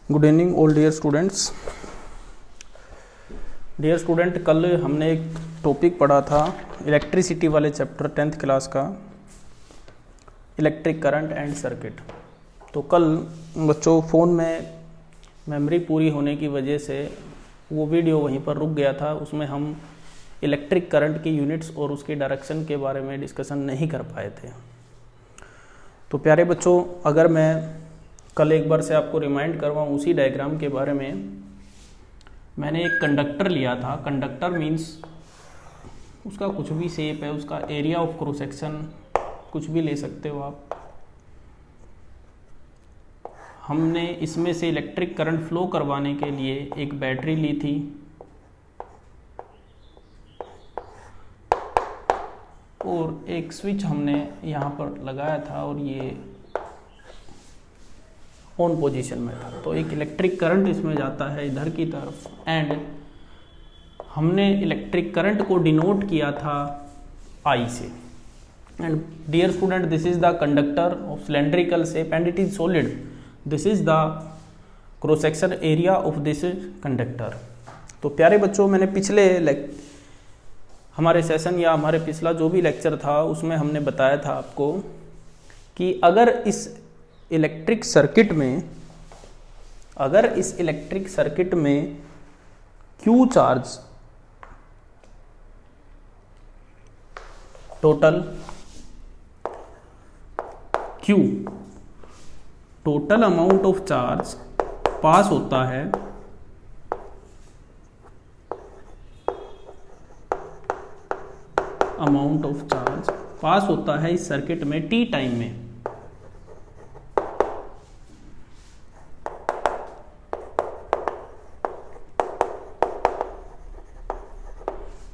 Good evening all dear students. Dear student, कल हमने एक टॉपिक पढ़ा था इलेक्ट्रिसिटी वाले चैप्टर 10th क्लास का, इलेक्ट्रिक करंट एंड सर्किट। तो कल बच्चों फ़ोन में मेमोरी पूरी होने की वजह से वो वीडियो वहीं पर रुक गया था। उसमें हम इलेक्ट्रिक करंट की यूनिट्स और उसके डायरेक्शन के बारे में डिस्कशन नहीं कर पाए थे। तो प्यारे बच्चों, अगर मैं कल एक बार से आपको रिमाइंड करवाऊँ उसी डायग्राम के बारे में, मैंने एक कंडक्टर लिया था। कंडक्टर मीन्स उसका कुछ भी शेप है, उसका एरिया ऑफ क्रॉस सेक्शन कुछ भी ले सकते हो आप। हमने इसमें से इलेक्ट्रिक करंट फ्लो करवाने के लिए एक बैटरी ली थी और एक स्विच हमने यहाँ पर लगाया था और ये ऑन पोजीशन में था। तो एक इलेक्ट्रिक करंट इसमें जाता है इधर की तरफ एंड हमने इलेक्ट्रिक करंट को डिनोट किया था I से। And dear student, this is the conductor of cylindrical shape and it is solid. This is the cross section area of this conductor. तो प्यारे बच्चों, मैंने पिछले हमारे सेशन या हमारे पिछला जो भी लेक्चर था उसमें हमने बताया था आपको कि अगर इस इलेक्ट्रिक सर्किट में Q charge total amount of charge pass होता है इस सर्किट में T टाइम में,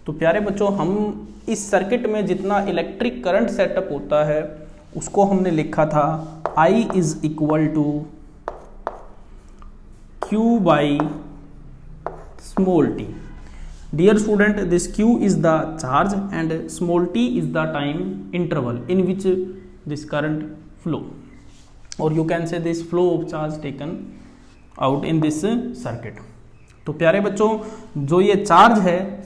तो प्यारे बच्चों, हम इस सर्किट में जितना इलेक्ट्रिक करंट सेटअप होता है उसको हमने लिखा था I is equal to Q by small t। Dear student, this Q is the charge and small t is the time interval in which this current flow, और you can say this flow of charge taken out in this circuit. तो प्यारे बच्चों, जो ये charge है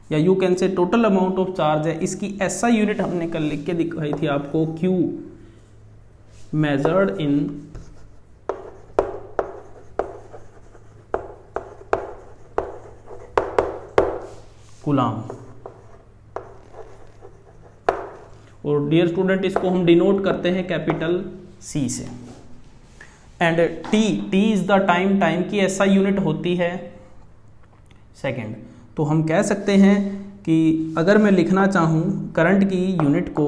या you can say total amount of charge है, इसकी SI यूनिट हमने कल लिख के दिखाई थी आपको, Q मेजर्ड इन कूलाम। और डियर स्टूडेंट, इसको हम डिनोट करते हैं कैपिटल C से। And T is the time की SI यूनिट होती है सेकेंड। तो हम कह सकते हैं कि अगर मैं लिखना चाहूँ करंट की यूनिट को,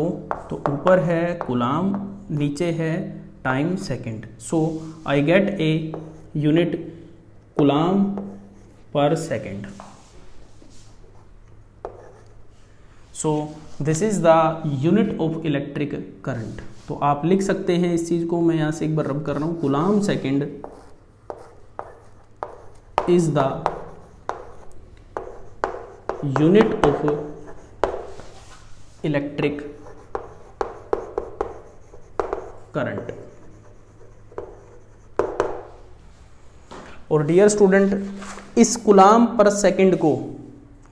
तो ऊपर है कूलाम, नीचे है time second. So I get a unit coulomb per second. So this is the unit of electric current. तो आप लिख सकते हैं इस चीज को, मैं यहाँ से एक बार रब कर रहा हूँ, coulomb second is the unit of electric current. और डियर स्टूडेंट, इस कूलाम पर सेकंड को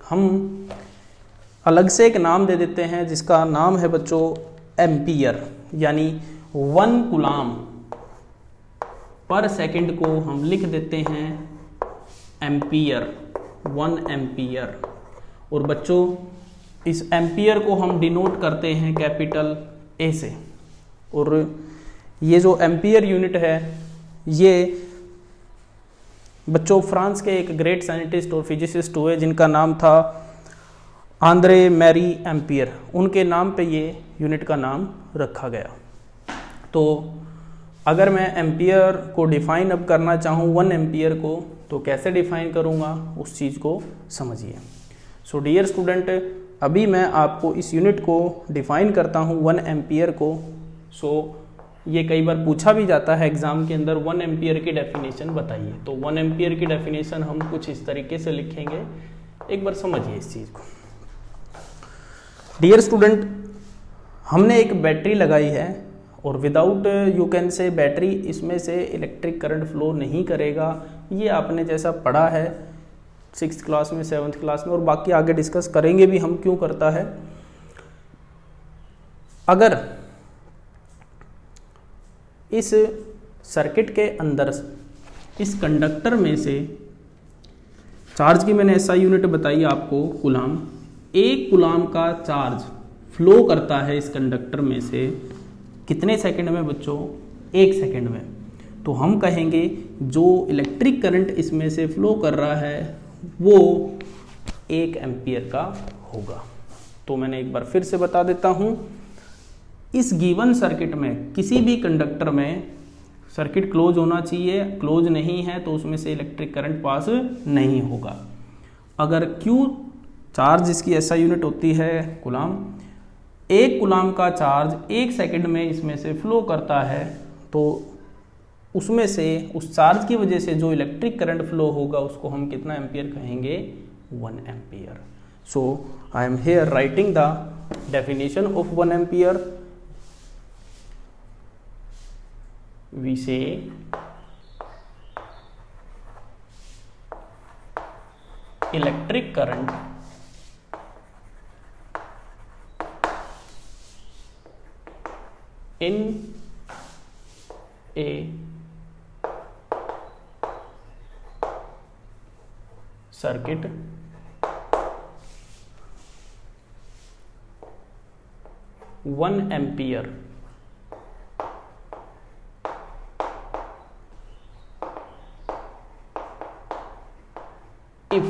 हम अलग से एक नाम दे देते हैं जिसका नाम है बच्चों एम्पियर, यानी 1 कूलाम पर सेकंड को हम लिख देते हैं एम्पियर, 1 एम्पियर। और बच्चों, इस एम्पियर को हम डिनोट करते हैं कैपिटल A से। और ये जो एम्पियर यूनिट है, ये बच्चों फ्रांस के एक ग्रेट साइंटिस्ट और फिजिसिस्ट हुए जिनका नाम था आंद्रे मैरी एम्पियर। उनके नाम पे ये यूनिट का नाम रखा गया। तो अगर मैं एम्पियर को डिफाइन अब करना चाहूँ 1 एम्पियर को, तो कैसे डिफाइन करूँगा उस चीज़ को समझिए। सो डियर स्टूडेंट, अभी मैं आपको इस यूनिट को डिफाइन करता हूँ 1 एम्पियर को। सो ये कई बार पूछा भी जाता है एग्जाम के अंदर, 1 एम्पियर की डेफिनेशन बताइए। तो 1 एम्पियर की डेफिनेशन हम कुछ इस तरीके से लिखेंगे, एक बार समझिए इस चीज़ को। डियर स्टूडेंट, हमने एक बैटरी लगाई है और विदाउट यू कैन से बैटरी इसमें से इलेक्ट्रिक करंट फ्लो नहीं करेगा। ये आपने जैसा पढ़ा है 6th क्लास में, 7th क्लास में, और बाकी आगे डिस्कस करेंगे भी हम क्यों करता है। अगर इस सर्किट के अंदर इस कंडक्टर में से चार्ज की मैंने SI यूनिट बताई आपको कूलाम, 1 कूलाम का चार्ज फ्लो करता है इस कंडक्टर में से कितने सेकंड में बच्चों? 1 सेकंड में। तो हम कहेंगे जो इलेक्ट्रिक करंट इसमें से फ्लो कर रहा है वो 1 एम्पियर का होगा। तो मैंने एक बार फिर से बता देता हूँ, इस गिवन सर्किट में किसी भी कंडक्टर में सर्किट क्लोज होना चाहिए, क्लोज नहीं है तो उसमें से इलेक्ट्रिक करंट पास नहीं होगा। अगर Q चार्ज जिसकी SI यूनिट होती है कूलाम, 1 कूलाम का चार्ज 1 सेकंड में इसमें से फ्लो करता है तो उसमें से उस चार्ज की वजह से जो इलेक्ट्रिक करंट फ्लो होगा उसको हम कितना एम्पियर कहेंगे? 1 ampere. So I am here writing the definition of 1 ampere. We say electric current in a circuit one ampere if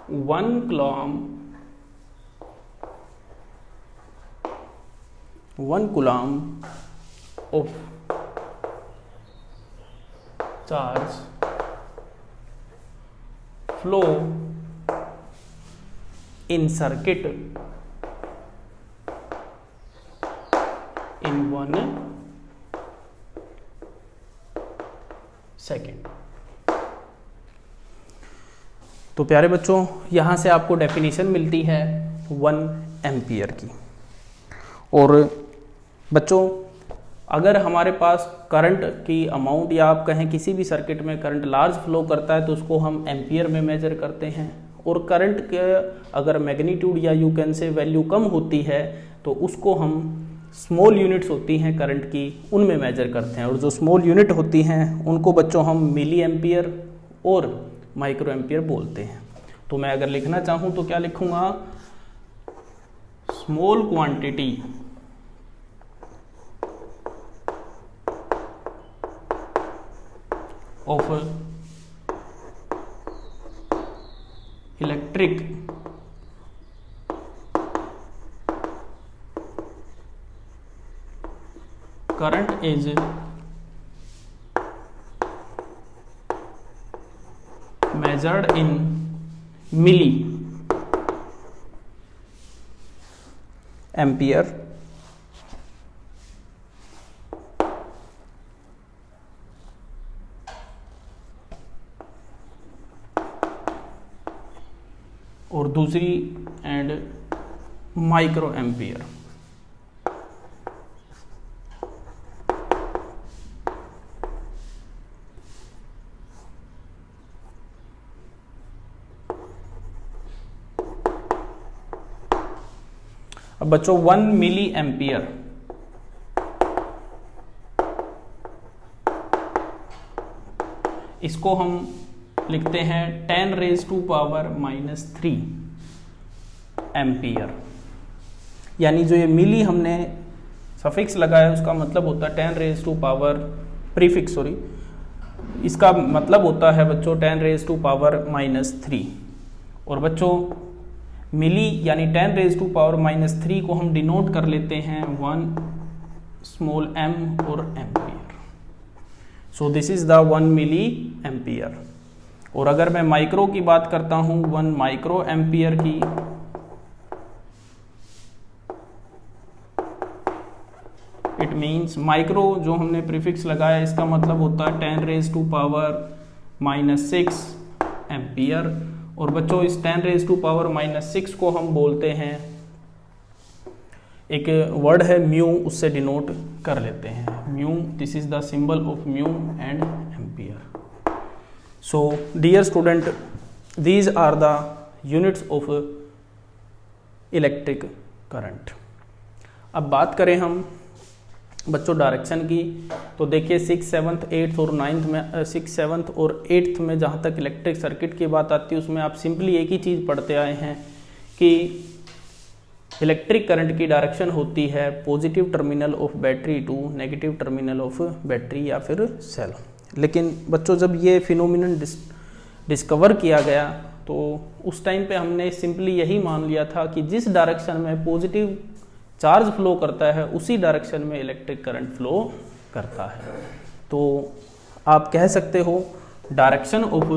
1 coulomb of charge flow in circuit in 1 second. तो प्यारे बच्चों यहाँ से आपको डेफिनेशन मिलती है 1 एम्पियर की। और बच्चों अगर हमारे पास करंट की अमाउंट या आप कहें किसी भी सर्किट में करंट लार्ज फ्लो करता है तो उसको हम एम्पियर में मेजर करते हैं, और करंट के अगर मैग्नीट्यूड या यू कैन से वैल्यू कम होती है तो उसको हम स्मॉल यूनिट्स होती हैं करंट की उनमें मेजर करते हैं। और जो स्मॉल यूनिट होती हैं उनको बच्चों हम मिली एम्पियर और माइक्रो एम्पियर बोलते हैं। तो मैं अगर लिखना चाहूँ तो क्या लिखूँगा? Small quantity of electric current is measured in milli ampere और दूसरी एंड माइक्रो एम्पियर। अब बच्चों 1 मिली एम्पियर इसको हम लिखते हैं 10⁻³ एम्पियर। यानी जो ये मिली हमने सफिक्स लगाया उसका मतलब होता है 10⁻³ इसका मतलब होता है बच्चों 10⁻³ और बच्चों मिली यानी 10⁻³ को हम डिनोट कर लेते हैं 1 स्मॉल m और ampere. So this is the 1 milli ampere. और अगर मैं माइक्रो की बात करता हूं 1 माइक्रो एम्पियर की, इट मीन्स माइक्रो जो हमने प्रीफिक्स लगाया इसका मतलब होता है 10⁻⁻⁶ एम्पियर। और बच्चों इस 10⁻⁻⁻⁶ को हम बोलते हैं, एक वर्ड है म्यू, उससे डिनोट कर लेते हैं mu. This is the symbol of mu and ampere. So dear student, these are the units of electric current. अब बात करें हम बच्चों डायरेक्शन की, तो देखिए 6th 7th 8th और 9th में 6th 7th और 8th में जहाँ तक इलेक्ट्रिक सर्किट की बात आती है उसमें आप सिंपली एक ही चीज़ पढ़ते आए हैं कि इलेक्ट्रिक करंट की डायरेक्शन होती है positive terminal of battery to negative terminal of battery या फिर सेल। लेकिन बच्चों जब ये फिनोमिनन डिस्कवर किया गया तो उस टाइम पे हमने सिंपली यही मान लिया था कि जिस डायरेक्शन में पॉजिटिव चार्ज फ्लो करता है उसी डायरेक्शन में इलेक्ट्रिक करंट फ्लो करता है। तो आप कह सकते हो direction of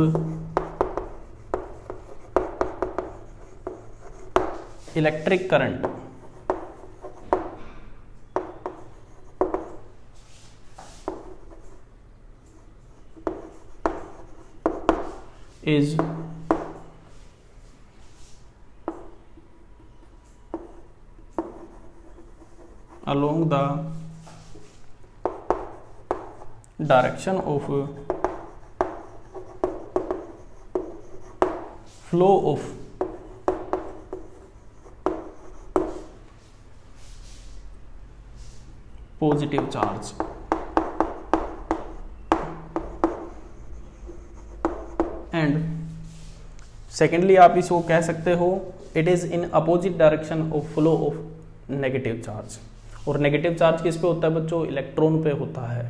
electric current is along the direction of flow of positive charge and secondly आप इसको कह सकते हो it is in opposite direction of flow of negative charge। और नेगेटिव चार्ज किस पे होता है बच्चों? इलेक्ट्रॉन पे होता है।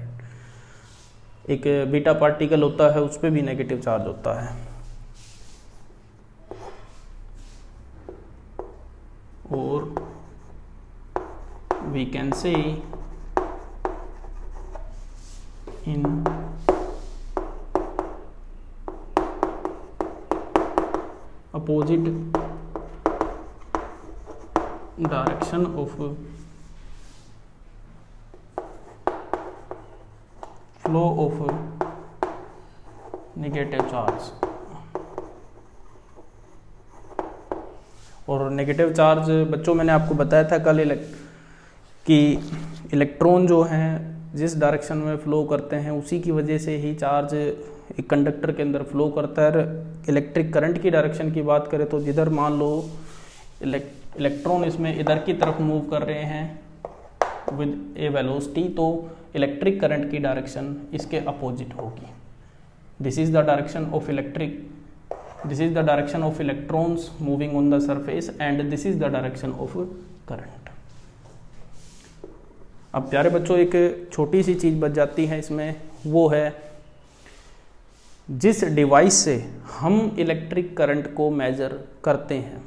एक बीटा पार्टिकल होता है उस पे भी नेगेटिव चार्ज होता है। और we can say in opposite direction of flow of negative charge. और नेगेटिव चार्ज बच्चों मैंने आपको बताया था कल कि इलेक्ट्रॉन जो हैं जिस डायरेक्शन में फ्लो करते हैं उसी की वजह से ही चार्ज एक कंडक्टर के अंदर फ्लो करता है। इलेक्ट्रिक करंट की डायरेक्शन की बात करें तो जिधर मान लो इलेक्ट्रॉन इसमें इधर की तरफ मूव कर रहे हैं विद ए वेलोसिटी, तो इलेक्ट्रिक करंट की डायरेक्शन इसके अपोजिट होगी। This is the direction of electrons moving on the surface and this is the direction of current. अब प्यारे बच्चों एक छोटी सी चीज बच जाती है इसमें, वो है जिस डिवाइस से हम इलेक्ट्रिक करंट को मेजर करते हैं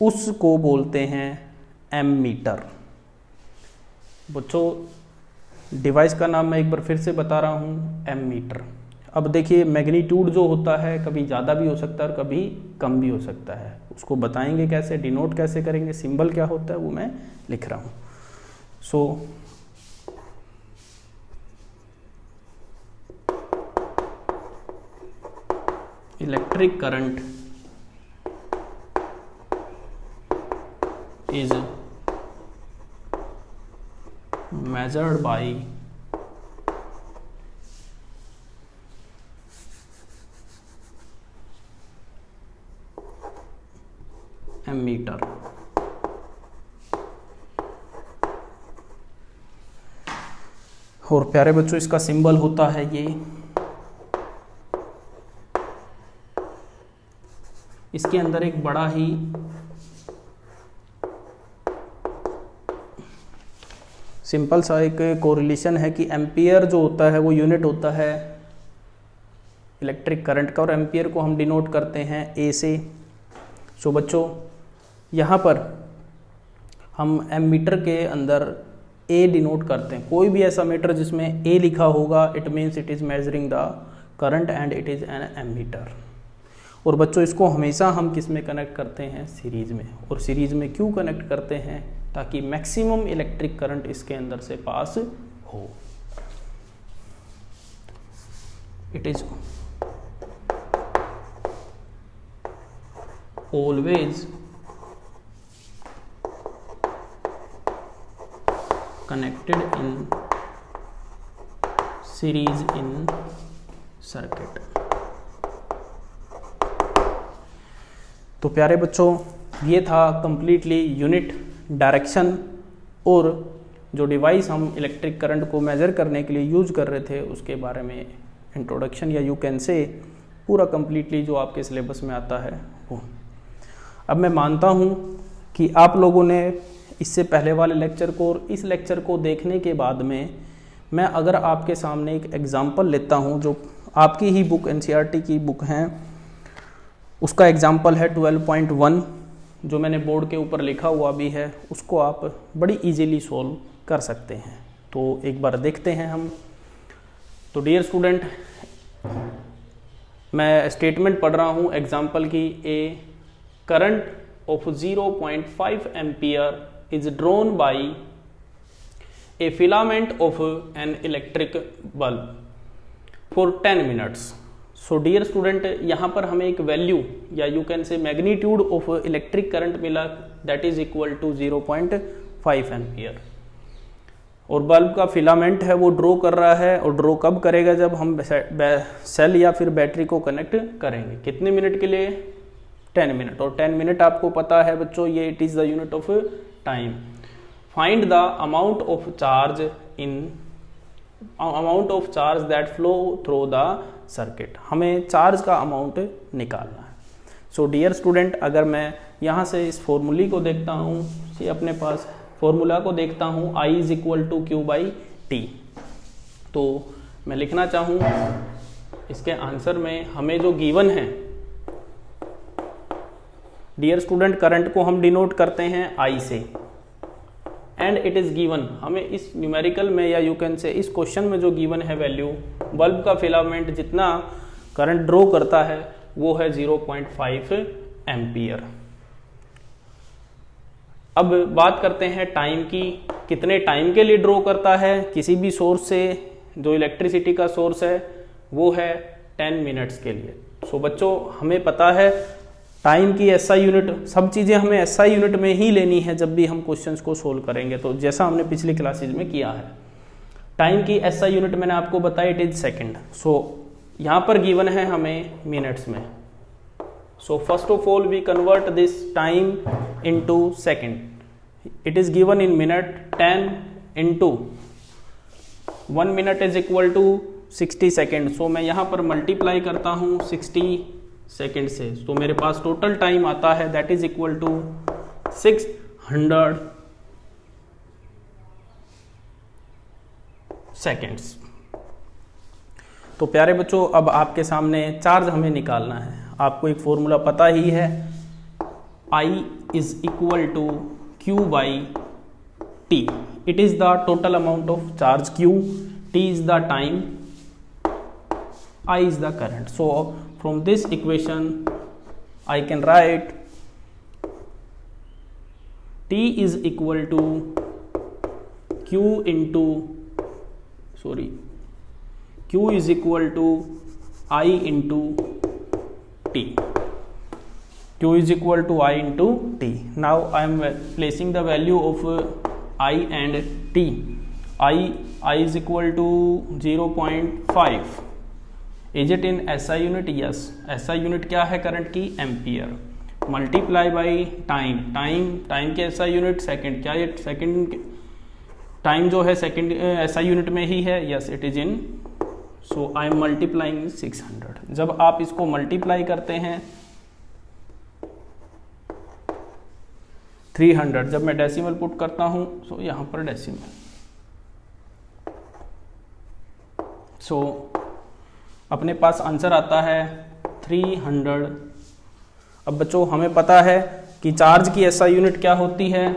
उसको बोलते हैं एमीटर। बच्चों डिवाइस का नाम मैं एक बार फिर से बता रहा हूँ, एमीटर। अब देखिए मैग्नीट्यूड जो होता है कभी ज़्यादा भी हो सकता है और कभी कम भी हो सकता है। उसको बताएंगे कैसे, डिनोट कैसे करेंगे, सिंबल क्या होता है वो मैं लिख रहा हूँ। So electric current is measured by ammeter। और प्यारे बच्चों इसका सिंबल होता है ये, इसके अंदर एक बड़ा ही सिंपल सा एक कोरिलेशन है कि एम्पियर जो होता है वो यूनिट होता है इलेक्ट्रिक करंट का, और एम्पियर को हम डिनोट करते हैं ए से। सो बच्चों यहाँ पर हम एमीटर के अंदर ए डिनोट करते हैं। कोई भी ऐसा मीटर जिसमें ए लिखा होगा it means it is measuring the current and it is an ammeter. और बच्चों इसको हमेशा हम किस में कनेक्ट करते हैं? सीरीज़ में। और सीरीज़ में क्यों कनेक्ट करते हैं? ताकि मैक्सिमम इलेक्ट्रिक करंट इसके अंदर से पास हो। It is always connected in series in circuit। तो प्यारे बच्चों, ये था कंप्लीटली यूनिट, डायरेक्शन और जो डिवाइस हम इलेक्ट्रिक करंट को मेज़र करने के लिए यूज कर रहे थे उसके बारे में इंट्रोडक्शन, या यू कैन से पूरा कंप्लीटली जो आपके सिलेबस में आता है वो। अब मैं मानता हूँ कि आप लोगों ने इससे पहले वाले लेक्चर को और इस लेक्चर को देखने के बाद में मैं अगर आपके सामने एक एग्ज़ाम्पल लेता हूँ जो आपकी ही बुक एनसीईआरटी की बुक हैं, उसका एग्ज़ाम्पल है 12.1 जो मैंने बोर्ड के ऊपर लिखा हुआ भी है, उसको आप बड़ी इजीली सोल्व कर सकते हैं। तो एक बार देखते हैं हम। तो डियर स्टूडेंट, मैं स्टेटमेंट पढ़ रहा हूँ एग्जाम्पल की। A current of 0.5 ampere is drawn by a filament of an electric bulb for 10 minutes. So dear student, यहाँ पर हमें एक वैल्यू या you can say magnitude of electric current मिला, that is equal to 0.5 ampere. और bulb का filament है वो ड्रॉ कर रहा है, और ड्रॉ कब करेगा? जब हम सेल या फिर बैटरी को कनेक्ट करेंगे। कितने मिनट के लिए? 10 मिनट। और 10 मिनट आपको पता है बच्चों, ये it is the unit of time. Find the amount of charge that flow through the circuit. हमें चार्ज का अमाउंट निकालना है। सो डियर स्टूडेंट, अगर मैं यहाँ से इस फॉर्मूले को देखता हूँ, ये अपने पास फॉर्मूला को देखता हूँ, I is equal to Q by T. तो मैं लिखना चाहूँ इसके आंसर में हमें जो गिवन है, डियर स्टूडेंट, करंट को हम डिनोट करते हैं I से, एंड इट इज गिवन। हमें इस न्यूमेरिकल में या यू कैन से इस क्वेश्चन में जो गिवन है वैल्यू, बल्ब का फिलामेंट जितना करंट ड्रॉ करता है वो है 0.5 एम्पियर। अब बात करते हैं टाइम की, कितने टाइम के लिए ड्रॉ करता है किसी भी सोर्स से। जो इलेक्ट्रिसिटी का सोर्स है वो है 10 मिनट्स के लिए। सो बच्चों, हमें पता है टाइम की SI यूनिट, सब चीज़ें हमें SI यूनिट में ही लेनी है जब भी हम क्वेश्चंस को सोल्व करेंगे। तो जैसा हमने पिछली क्लासेज में किया है, टाइम की SI यूनिट मैंने आपको बताया, इट इज सेकंड। सो यहाँ पर गिवन है हमें मिनट्स में। So first of all we convert this time into second. It is given in minute, 10 into 1 minute is equal to 60 second. सो मैं यहाँ पर मल्टीप्लाई करता हूँ 60 सेकेंड से, तो मेरे पास टोटल टाइम आता है that is equal to 600 seconds. तो प्यारे बच्चों, अब आपके सामने चार्ज हमें निकालना है। आपको एक फॉर्मूला पता ही है, I is equal to Q by T। It is the total amount of charge Q, T is the time, I is the current. So from this equation I can write T is equal to Q is equal to I into T. Q is equal to I into T. Now I am placing the value of I and T. I is equal to 0.5. Is it in SI unit? Yes. SI unit क्या है current की? Ampere. Multiply by time, time के SI unit second. क्या ये second time जो है second SI unit में ही है? Yes, it is in. So I am multiplying 600। जब आप इसको मल्टीप्लाई करते हैं 300, जब मैं डेसिमल पुट करता हूं, सो यहां पर डेसिमल, सो अपने पास आंसर आता है 300। अब बच्चों, हमें पता है कि चार्ज की SI यूनिट क्या होती है?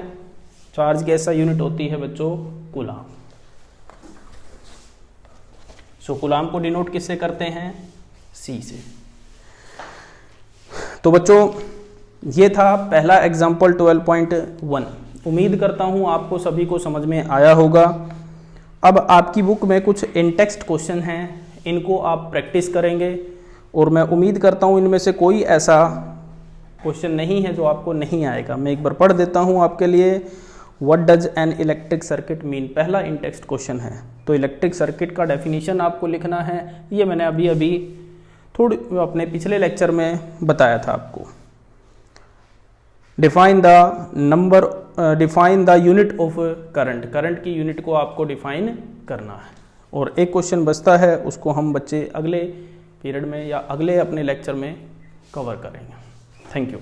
चार्ज की SI यूनिट होती है बच्चों कूलाम। सो कूलाम को डिनोट किससे करते हैं? C से। तो बच्चों, ये था पहला एग्जाम्पल 12.1। उम्मीद करता हूं आपको सभी को समझ में आया होगा। अब आपकी बुक में कुछ इन टेक्स्ट क्वेश्चन हैं, इनको आप प्रैक्टिस करेंगे और मैं उम्मीद करता हूँ इनमें से कोई ऐसा क्वेश्चन नहीं है जो आपको नहीं आएगा। मैं एक बार पढ़ देता हूँ आपके लिए। What does an electric circuit mean, पहला इन टेक्स्ट क्वेश्चन है। तो इलेक्ट्रिक सर्किट का डेफिनेशन आपको लिखना है, ये मैंने अभी अभी थोड़ी अपने पिछले लेक्चर में बताया था आपको। Define the unit of current, current की यूनिट को आपको डिफाइन करना है। और एक क्वेश्चन बचता है, उसको हम बच्चे अगले पीरियड में या अगले अपने लेक्चर में कवर करेंगे। Thank you.